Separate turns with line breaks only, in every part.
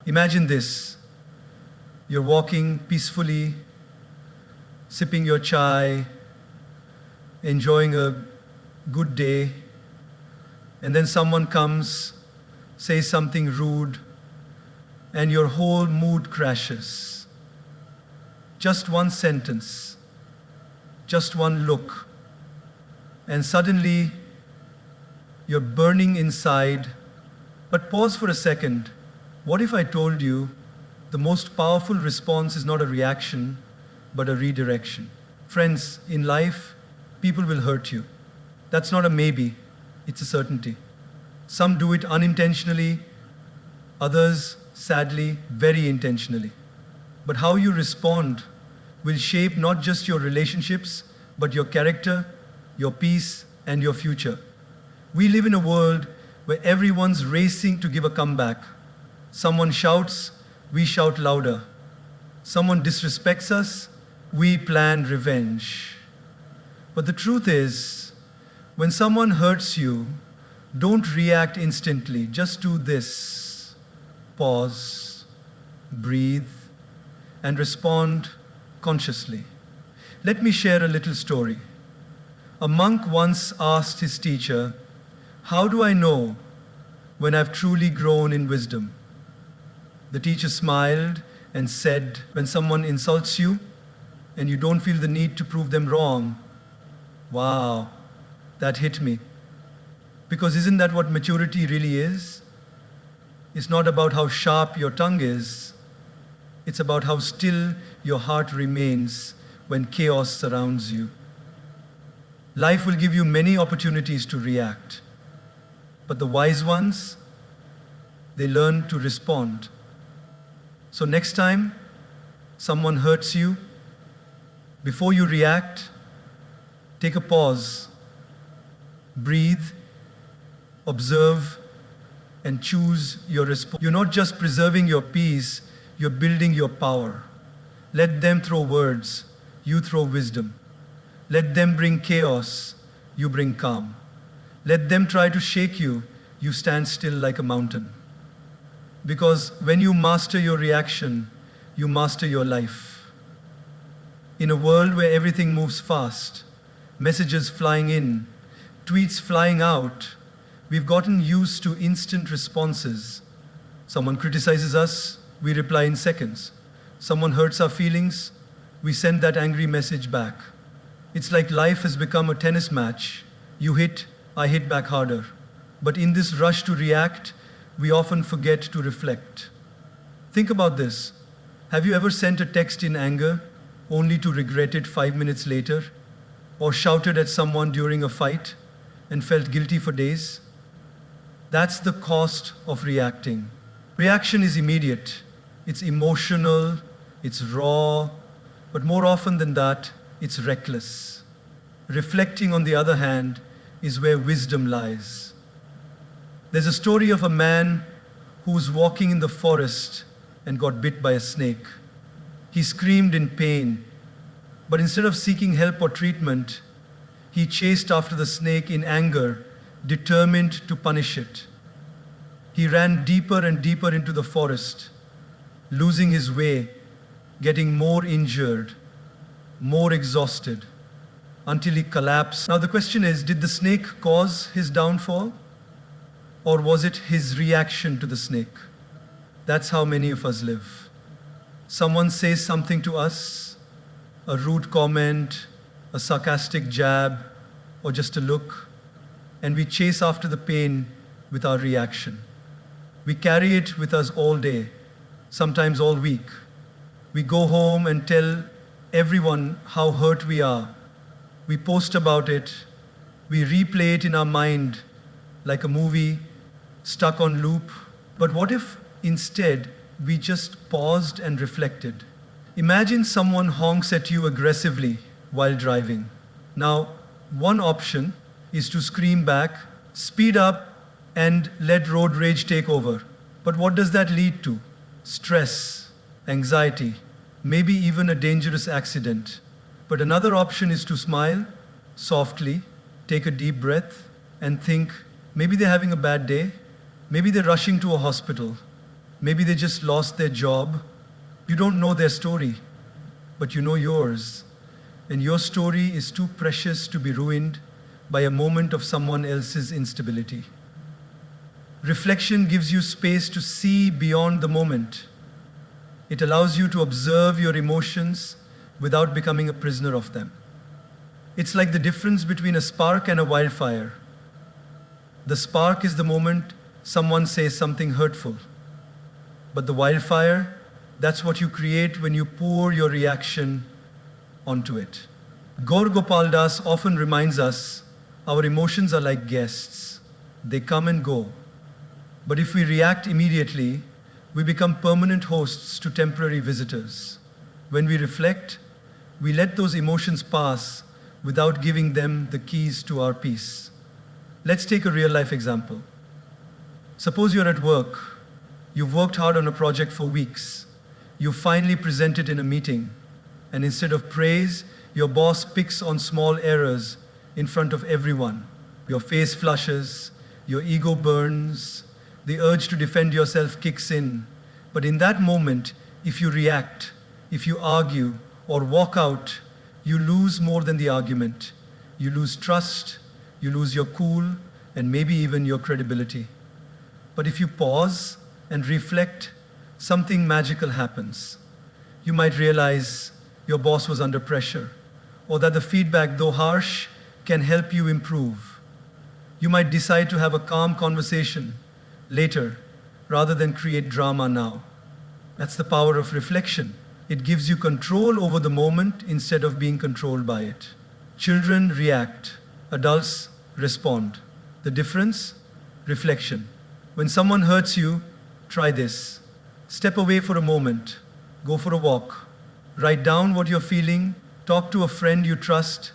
Imagine this. You're walking peacefully, sipping your chai, enjoying a good day, and then someone comes, says something rude, and your whole mood crashes. Just one sentence, just one look, and suddenly you're burning inside. But pause for a second. What if I told you the most powerful response is not a reaction, but a redirection? Friends, in life, people will hurt you. That's not a maybe, it's a certainty. Some do it unintentionally, others, sadly, very intentionally. But how you respond will shape not just your relationships, but your character, your peace, and your future. We live in a world where everyone's racing to give a comeback. Someone shouts, we shout louder. Someone disrespects us, we plan revenge. But the truth is, when someone hurts you, don't react instantly. Just do this. Pause, breathe, and respond consciously. Let me share a little story. A monk once asked his teacher, "How do I know when I've truly grown in wisdom?" The teacher smiled and said, "When someone insults you and you don't feel the need to prove them wrong." Wow, that hit me. Because isn't that what maturity really is? It's not about how sharp your tongue is. It's about how still your heart remains when chaos surrounds you. Life will give you many opportunities to react. But the wise ones, they learn to respond. So next time someone hurts you, before you react, take a pause, breathe, observe, and choose your response. You're not just preserving your peace, you're building your power. Let them throw words, you throw wisdom. Let them bring chaos, you bring calm. Let them try to shake you, you stand still like a mountain. Because when you master your reaction, you master your life. In a world where everything moves fast, messages flying in, tweets flying out, we've gotten used to instant responses. Someone criticizes us, we reply in seconds. Someone hurts our feelings, we send that angry message back. It's like life has become a tennis match. You hit, I hit back harder. But in this rush to react, we often forget to reflect. Think about this. Have you ever sent a text in anger only to regret it 5 minutes later? Or shouted at someone during a fight and felt guilty for days? That's the cost of reacting. Reaction is immediate, it's emotional, it's raw, but more often than that, it's reckless. Reflecting, on the other hand, is where wisdom lies. There's a story of a man who was walking in the forest and got bit by a snake. He screamed in pain, but instead of seeking help or treatment, he chased after the snake in anger, determined to punish it. He ran deeper and deeper into the forest, losing his way, getting more injured, more exhausted, until he collapsed. Now the question is, did the snake cause his downfall? Or was it his reaction to the snake? That's how many of us live. Someone says something to us, a rude comment, a sarcastic jab, or just a look, and we chase after the pain with our reaction. We carry it with us all day, sometimes all week. We go home and tell everyone how hurt we are. We post about it. We replay it in our mind like a movie stuck on loop. But what if instead we just paused and reflected? Imagine someone honks at you aggressively while driving. Now, one option is to scream back, speed up, and let road rage take over. But what does that lead to? Stress, anxiety, maybe even a dangerous accident. But another option is to smile softly, take a deep breath, and think, maybe they're having a bad day, maybe they're rushing to a hospital, Maybe they just lost their job. You don't know their story, but you know yours. And your story is too precious to be ruined by a moment of someone else's instability. Reflection gives you space to see beyond the moment. It allows you to observe your emotions without becoming a prisoner of them. It's like the difference between a spark and a wildfire. The spark is the moment someone says something hurtful. But the wildfire, that's what you create when you pour your reaction onto it. Gaur Gopal Das often reminds us our emotions are like guests. They come and go. But if we react immediately, we become permanent hosts to temporary visitors. When we reflect, we let those emotions pass without giving them the keys to our peace. Let's take a real-life example. Suppose you're at work. You've worked hard on a project for weeks. You finally present it in a meeting, and instead of praise, your boss picks on small errors in front of everyone. Your face flushes, your ego burns, the urge to defend yourself kicks in. But in that moment, if you react, if you argue or walk out, you lose more than the argument. You lose trust, you lose your cool, and maybe even your credibility. But if you pause and reflect, something magical happens. You might realize your boss was under pressure, or that the feedback, though harsh, can help you improve. You might decide to have a calm conversation later, rather than create drama now. That's the power of reflection. It gives you control over the moment instead of being controlled by it. Children react, adults respond. The difference? Reflection. When someone hurts you, try this. Step away for a moment. Go for a walk. Write down what you're feeling. Talk to a friend you trust.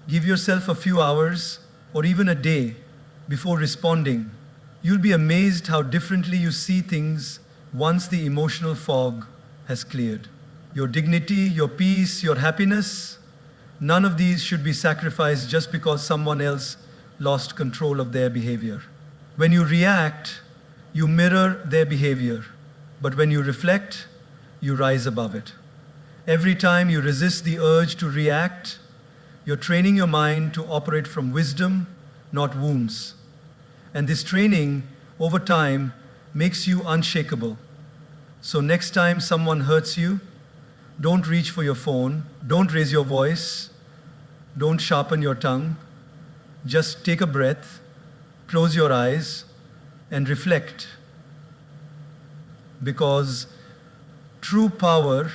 Give yourself a few hours or even a day before responding. You'll be amazed how differently you see things once the emotional fog has cleared. Your dignity, your peace, your happiness, none of these should be sacrificed just because someone else lost control of their behavior. When you react, you mirror their behavior. But when you reflect, you rise above it. Every time you resist the urge to react, you're training your mind to operate from wisdom, not wounds. And this training, over time, makes you unshakable. So next time someone hurts you, don't reach for your phone, don't raise your voice, don't sharpen your tongue. Just take a breath, close your eyes, and reflect. Because true power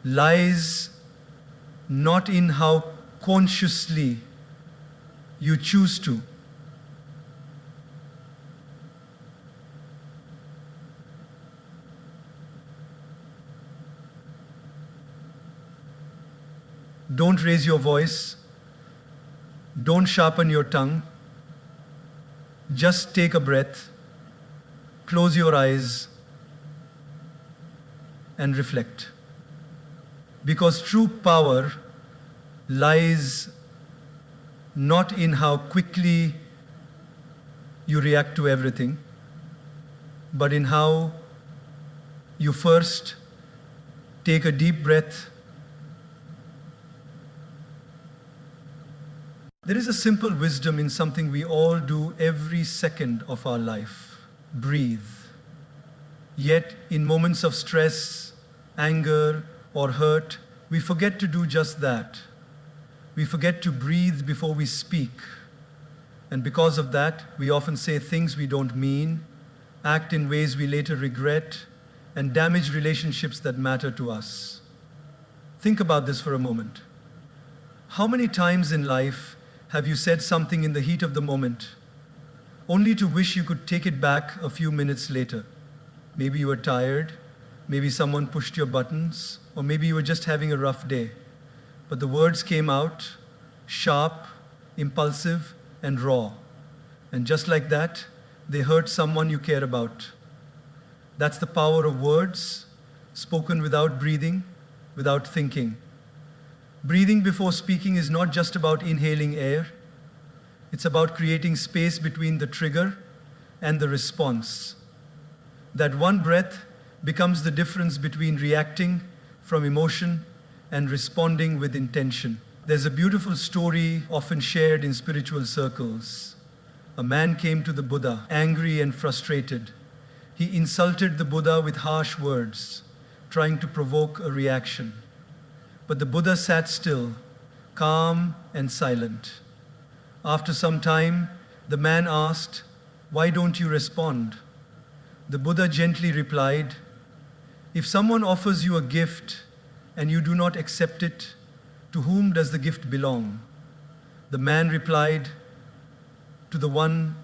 lies not in how consciously you choose to. Don't raise your voice. Don't sharpen your tongue. Just take a breath, close your eyes, and reflect. Because true power lies not in how quickly you react to everything, but in how you first take a deep breath. There is a simple wisdom in something we all do every second of our life: breathe. Yet, in moments of stress, anger, or hurt, we forget to do just that. We forget to breathe before we speak. And because of that, we often say things we don't mean, act in ways we later regret, and damage relationships that matter to us. Think about this for a moment. How many times in life have you said something in the heat of the moment, only to wish you could take it back a few minutes later? Maybe you were tired, maybe someone pushed your buttons, or maybe you were just having a rough day. But the words came out sharp, impulsive, and raw. And just like that, they hurt someone you care about. That's the power of words, spoken without breathing, without thinking. Breathing before speaking is not just about inhaling air. It's about creating space between the trigger and the response. That one breath becomes the difference between reacting from emotion and responding with intention. There's a beautiful story often shared in spiritual circles. A man came to the Buddha, angry and frustrated. He insulted the Buddha with harsh words, trying to provoke a reaction. But the Buddha sat still, calm and silent. After some time, the man asked, "Why don't you respond?" The Buddha gently replied, "If someone offers you a gift and you do not accept it, to whom does the gift belong?" The man replied, "To the one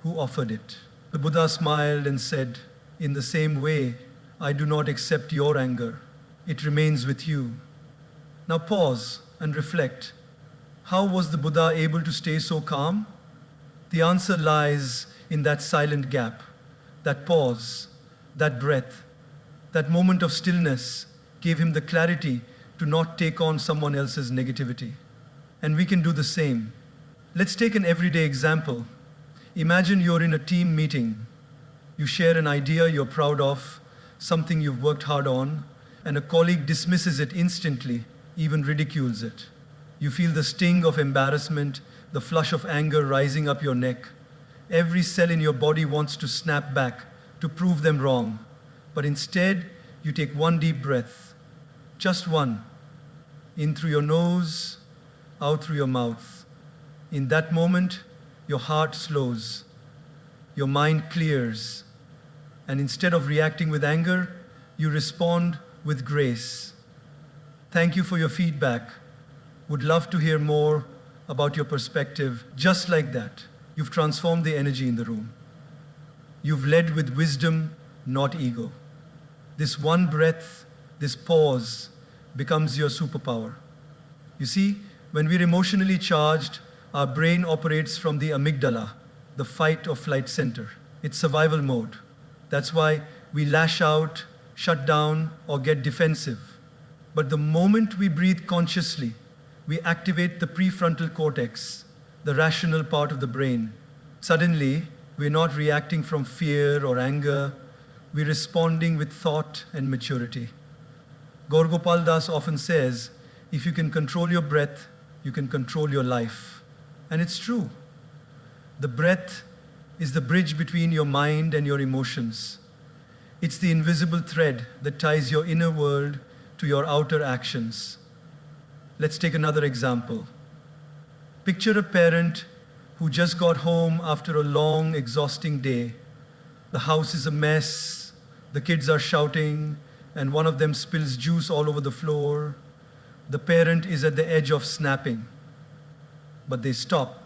who offered it." The Buddha smiled and said, "In the same way, I do not accept your anger. It remains with you." Now pause and reflect. How was the Buddha able to stay so calm? The answer lies in that silent gap, that pause, that breath, that moment of stillness gave him the clarity to not take on someone else's negativity. And we can do the same. Let's take an everyday example. Imagine you're in a team meeting. You share an idea you're proud of, something you've worked hard on, and a colleague dismisses it instantly, even ridicules it. You feel the sting of embarrassment, the flush of anger rising up your neck. Every cell in your body wants to snap back to prove them wrong. But instead, you take one deep breath, just one, in through your nose, out through your mouth. In that moment, your heart slows, your mind clears, and instead of reacting with anger, you respond with grace. Thank you for your feedback. Would love to hear more about your perspective. Just like that, you've transformed the energy in the room. You've led with wisdom, not ego. This one breath, this pause, becomes your superpower. You see, when we're emotionally charged, our brain operates from the amygdala, the fight or flight center. It's survival mode. That's why we lash out, shut down, or get defensive. But the moment we breathe consciously, we activate the prefrontal cortex, the rational part of the brain. Suddenly, we're not reacting from fear or anger, we're responding with thought and maturity. Gaur Gopal Das often says, if you can control your breath, you can control your life. And it's true. The breath is the bridge between your mind and your emotions. It's the invisible thread that ties your inner world to your outer actions. Let's take another example. Picture a parent who just got home after a long, exhausting day. The house is a mess, the kids are shouting, and one of them spills juice all over the floor. The parent is at the edge of snapping. But they stop.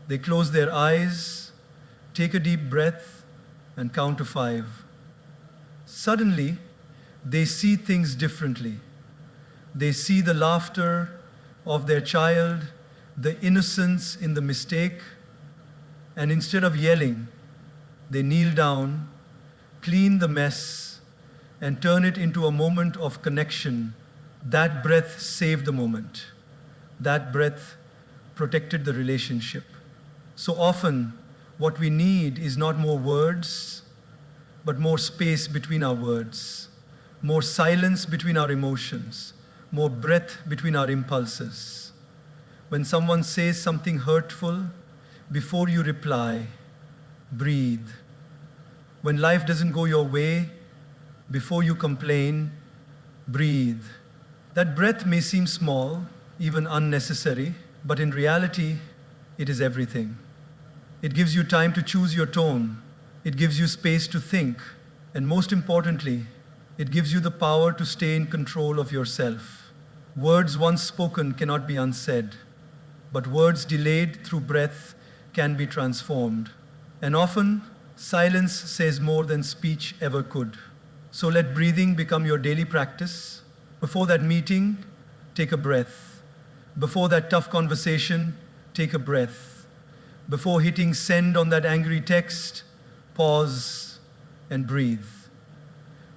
They close their eyes, take a deep breath, and count to 5. Suddenly, they see things differently. They see the laughter of their child, the innocence in the mistake, and instead of yelling, they kneel down, clean the mess, and turn it into a moment of connection. That breath saved the moment. That breath protected the relationship. So often, what we need is not more words, but more space between our words, more silence between our emotions, more breath between our impulses. When someone says something hurtful, before you reply, breathe. When life doesn't go your way, before you complain, breathe. That breath may seem small, even unnecessary, but in reality, it is everything. It gives you time to choose your tone. It gives you space to think. And most importantly, it gives you the power to stay in control of yourself. Words once spoken cannot be unsaid, but words delayed through breath can be transformed. And often, silence says more than speech ever could. So let breathing become your daily practice. Before that meeting, take a breath. Before that tough conversation, take a breath. Before hitting send on that angry text, pause and breathe.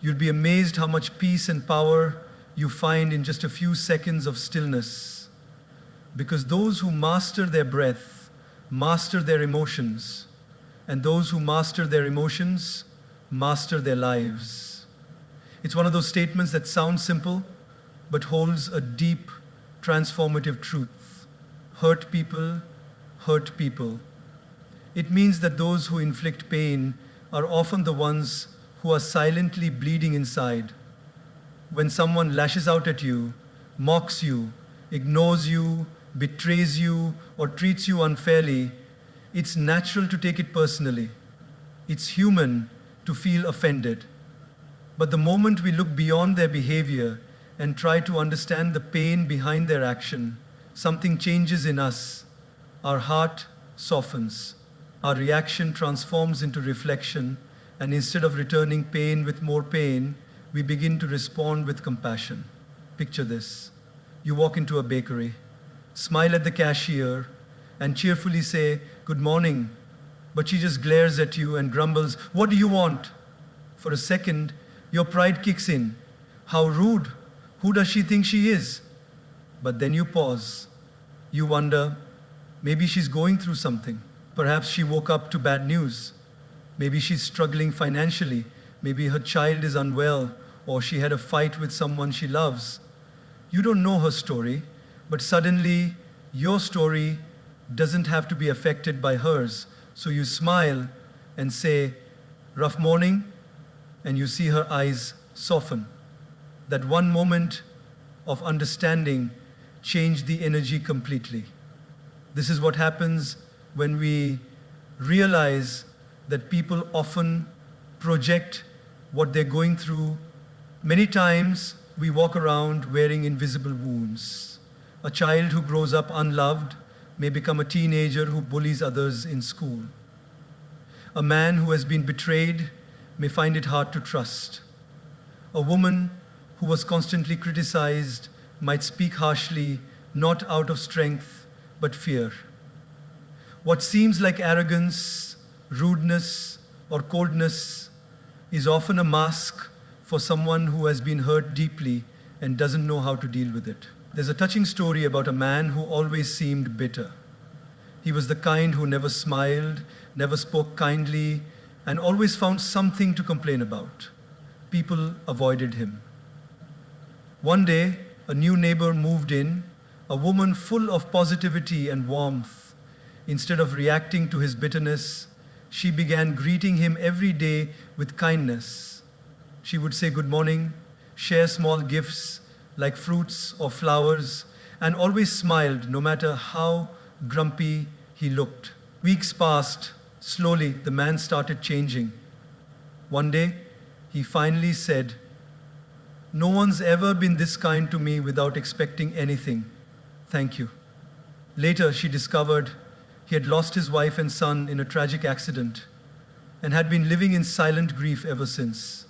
You'll be amazed how much peace and power you find in just a few seconds of stillness. Because those who master their breath, master their emotions. and those who master their emotions master their lives. It's one of those statements that sounds simple, but holds a deep, transformative truth. Hurt people hurt people. It means that those who inflict pain are often the ones who are silently bleeding inside. When someone lashes out at you, mocks you, ignores you, betrays you, or treats you unfairly, it's natural to take it personally. It's human to feel offended. But the moment we look beyond their behavior and try to understand the pain behind their action, something changes in us. Our heart softens. Our reaction transforms into reflection, and instead of returning pain with more pain, we begin to respond with compassion. Picture this. You walk into a bakery, smile at the cashier, and cheerfully say, "Good morning," but she just glares at you and grumbles, "What do you want?" For a second, your pride kicks in. How rude! Who does she think she is? But then you pause. You wonder, maybe she's going through something. Perhaps she woke up to bad news. Maybe she's struggling financially. Maybe her child is unwell, or she had a fight with someone she loves. You don't know her story, but suddenly your story doesn't have to be affected by hers. So you smile and say, "Rough morning," and you see her eyes soften. That one moment of understanding changed the energy completely. This is what happens when we realize that people often project what they're going through. Many times we walk around wearing invisible wounds. A child who grows up unloved may become a teenager who bullies others in school. A man who has been betrayed may find it hard to trust. A woman who was constantly criticized might speak harshly, not out of strength, but fear. What seems like arrogance, rudeness, or coldness is often a mask for someone who has been hurt deeply and doesn't know how to deal with it. There's a touching story about a man who always seemed bitter. He was the kind who never smiled, never spoke kindly, and always found something to complain about. People avoided him. One day, a new neighbor moved in, a woman full of positivity and warmth. Instead of reacting to his bitterness, she began greeting him every day with kindness. She would say good morning, share small gifts like fruits or flowers, and always smiled no matter how grumpy he looked. Weeks passed. Slowly, the man started changing. One day, he finally said, "No one's ever been this kind to me without expecting anything. Thank you." Later, she discovered he had lost his wife and son in a tragic accident and had been living in silent grief ever since.